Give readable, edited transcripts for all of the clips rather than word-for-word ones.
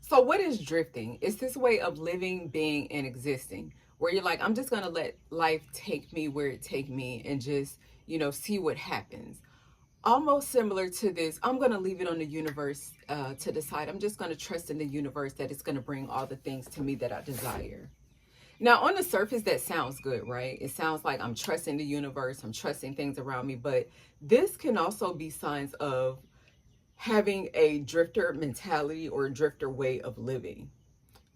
So, what is drifting? It's this way of living, being, and existing where you're like, I'm just going to let life take me where it take me and just, see what happens. Almost similar to this, I'm going to leave it on the universe to decide. I'm just going to trust in the universe that it's going to bring all the things to me that I desire. Now, on the surface, that sounds good, right? It sounds like I'm trusting the universe, I'm trusting things around me, but this can also be signs of having a drifter mentality or a drifter way of living,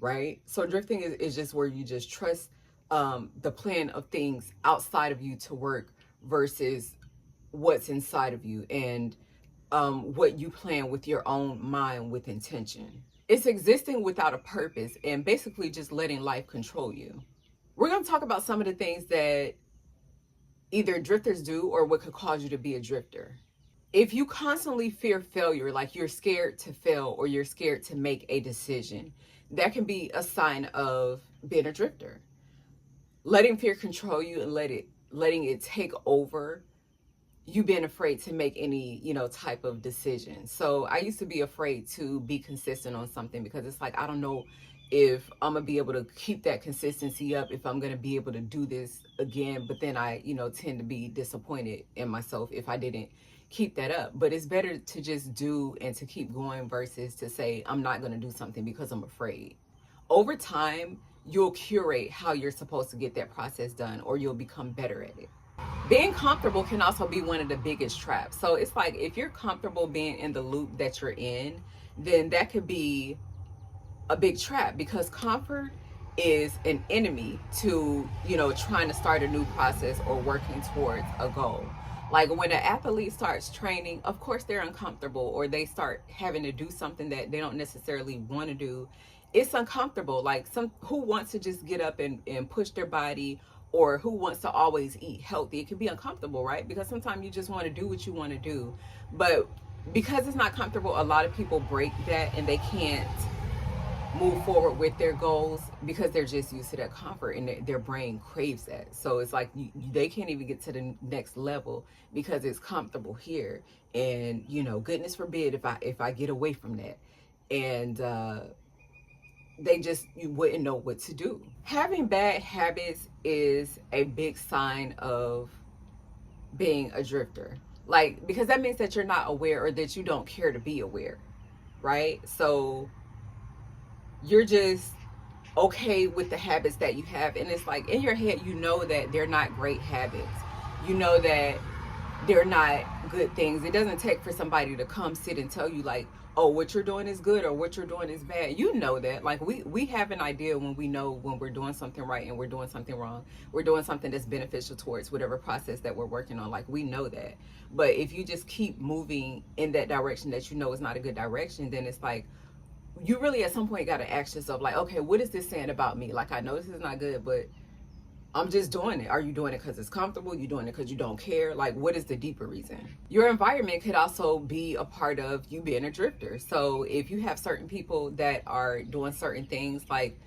right? So drifting is just where you just trust the plan of things outside of you to work versus what's inside of you and what you plan with your own mind with intention. It's existing without a purpose and basically just letting life control you. We're going to talk about some of the things that either drifters do or what could cause you to be a drifter. If you constantly fear failure, like you're scared to fail or you're scared to make a decision, that can be a sign of being a drifter. Letting fear control you and letting it take over you being afraid to make any, type of decision. So I used to be afraid to be consistent on something because it's like, I don't know if I'm gonna be able to keep that consistency up, if I'm gonna be able to do this again. But then I, tend to be disappointed in myself if I didn't keep that up. But it's better to just do and to keep going versus to say, I'm not gonna do something because I'm afraid. Over time, you'll curate how you're supposed to get that process done, or you'll become better at it. Being comfortable can also be one of the biggest traps. So it's like if you're comfortable being in the loop that you're in, then that could be a big trap because comfort is an enemy to, trying to start a new process or working towards a goal. Like when an athlete starts training, of course they're uncomfortable or they start having to do something that they don't necessarily want to do. It's uncomfortable. Like who wants to just get up and push their body, or who wants to always eat healthy? It can be uncomfortable, right? Because sometimes you just want to do what you want to do. But because it's not comfortable, a lot of people break that and they can't move forward with their goals because they're just used to that comfort and their brain craves that. So it's like they can't even get to the next level because it's comfortable here. And goodness forbid if I get away from that, and they just you wouldn't know what to do. Having bad habits is a big sign of being a drifter. Like, because that means that you're not aware or that you don't care to be aware, right? So you're just okay with the habits that you have, and it's like in your head you know that they're not great habits. You know that they're not good things. It doesn't take for somebody to come sit and tell you like, oh, what you're doing is good or what you're doing is bad. You know that. Like we have an idea when we know when we're doing something right and we're doing something wrong. We're doing something that's beneficial towards whatever process that we're working on. Like we know that. But if you just keep moving in that direction that you know is not a good direction, then it's like you really at some point got to ask yourself like, okay, what is this saying about me? Like I know this is not good, but I'm just doing it. Are you doing it because it's comfortable? You doing it because you don't care? Like, what is the deeper reason? Your environment could also be a part of you being a drifter. So if you have certain people that are doing certain things, like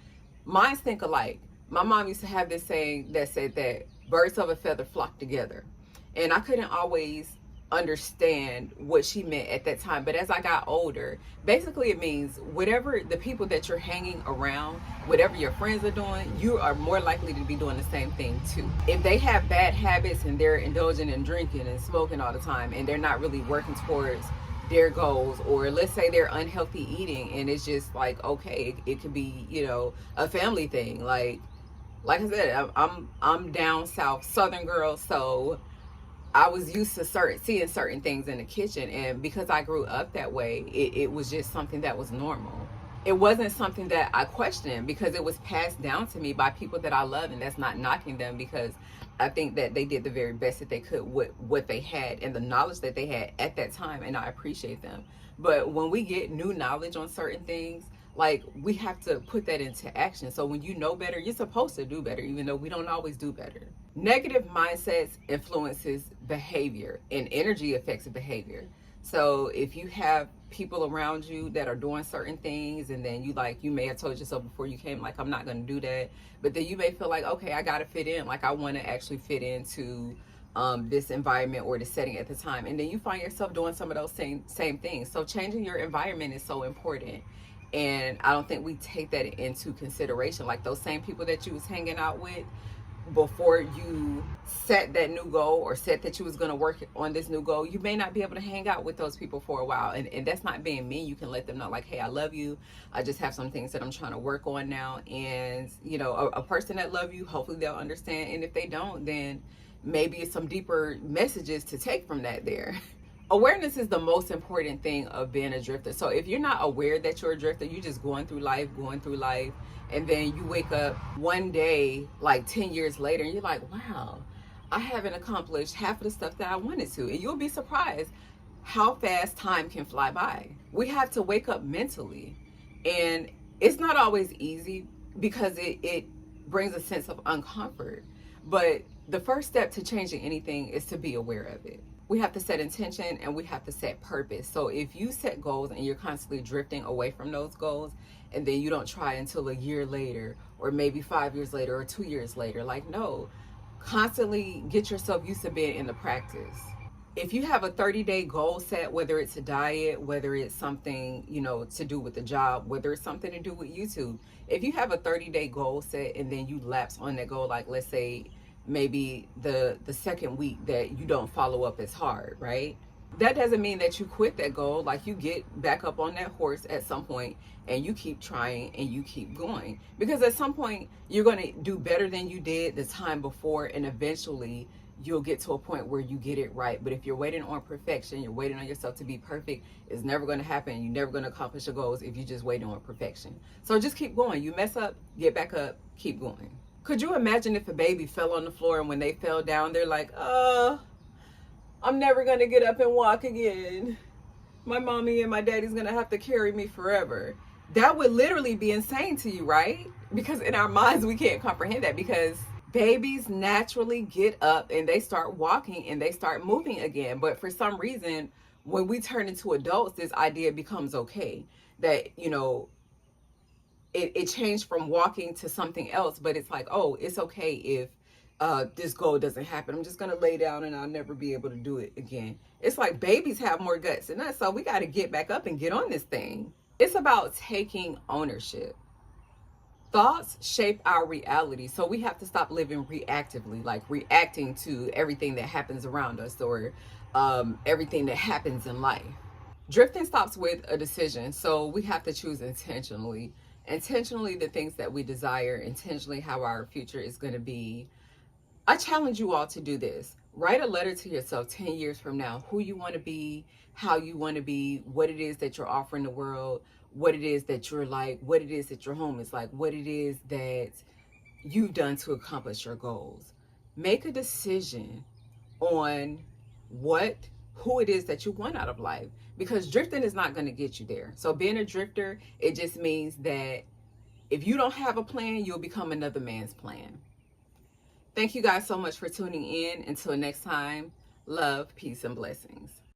minds think alike. My mom used to have this saying that said that birds of a feather flock together. And I couldn't always understand what she meant at that time, but as I got older, basically it means whatever the people that you're hanging around, whatever your friends are doing, you are more likely to be doing the same thing too. If they have bad habits and they're indulging in drinking and smoking all the time and they're not really working towards their goals, or let's say they're unhealthy eating and it's just like, okay, it could be a family thing. Like I said, I'm down south southern girl, so I was used to seeing certain things in the kitchen, and because I grew up that way, it was just something that was normal. It wasn't something that I questioned because it was passed down to me by people that I love, and that's not knocking them because I think that they did the very best that they could with what they had and the knowledge that they had at that time, and I appreciate them. But when we get new knowledge on certain things, like we have to put that into action. So when you know better, you're supposed to do better, even though we don't always do better. Negative mindsets influences behavior, and energy affects behavior. So if you have people around you that are doing certain things, and then you may have told yourself before you came, like, I'm not going to do that, but then you may feel like, okay, I got to fit in, like I want to actually fit into this environment or the setting at the time, and then you find yourself doing some of those same things. So changing your environment is so important. And I don't think we take that into consideration. Like those same people that you was hanging out with before you set that new goal, or set that you was going to work on this new goal, you may not be able to hang out with those people for a while. And that's not being mean. You can let them know, like, hey, I love you. I just have some things that I'm trying to work on now. And, you know, a person that love you, hopefully they'll understand. And if they don't, then maybe it's some deeper messages to take from that there. Awareness is the most important thing of being a drifter. So if you're not aware that you're a drifter, you're just going through life, and then you wake up one day like 10 years later and you're like, wow, I haven't accomplished half of the stuff that I wanted to. And you'll be surprised how fast time can fly by. We have to wake up mentally. And it's not always easy because it brings a sense of uncomfort. But the first step to changing anything is to be aware of it. We have to set intention and we have to set purpose. So if you set goals and you're constantly drifting away from those goals, and then you don't try until a year later, or maybe 5 years later, or 2 years later, like, no, constantly get yourself used to being in the practice. If you have a 30-day goal set, whether it's a diet, whether it's something, you know, to do with the job, whether it's something to do with YouTube, if you have a 30-day goal set and then you lapse on that goal, like let's say maybe the second week that you don't follow up as hard, right? That doesn't mean that you quit that goal. Like, you get back up on that horse at some point and you keep trying and you keep going, because at some point you're going to do better than you did the time before, and eventually you'll get to a point where you get it right. But if you're waiting on perfection, you're waiting on yourself to be perfect, it's never going to happen. You're never going to accomplish your goals if you just wait on perfection. So just keep going. You mess up, get back up, keep going. Could you imagine if a baby fell on the floor and when they fell down, they're like, I'm never going to get up and walk again. My mommy and my daddy's going to have to carry me forever. That would literally be insane to you, right? Because in our minds, we can't comprehend that, because babies naturally get up and they start walking and they start moving again. But for some reason, when we turn into adults, this idea becomes okay. That, you know, it changed from walking to something else, but it's like, oh, it's okay if this goal doesn't happen. I'm just going to lay down and I'll never be able to do it again. It's like babies have more guts than us, so we got to get back up and get on this thing. It's about taking ownership. Thoughts shape our reality, so we have to stop living reactively, like reacting to everything that happens around us, or everything that happens in life. Drifting stops with a decision, so we have to choose intentionally the things that we desire, intentionally how our future is going to be. I challenge you all to do this. Write a letter to yourself 10 years from now, who you want to be, how you want to be, what it is that you're offering the world, what it is that you're like, what it is that your home is like, what it is that you've done to accomplish your goals. Make a decision on who it is that you want out of life, because drifting is not going to get you there. So being a drifter, it just means that if you don't have a plan, you'll become another man's plan. Thank you guys so much for tuning in. Until next time, love, peace, and blessings.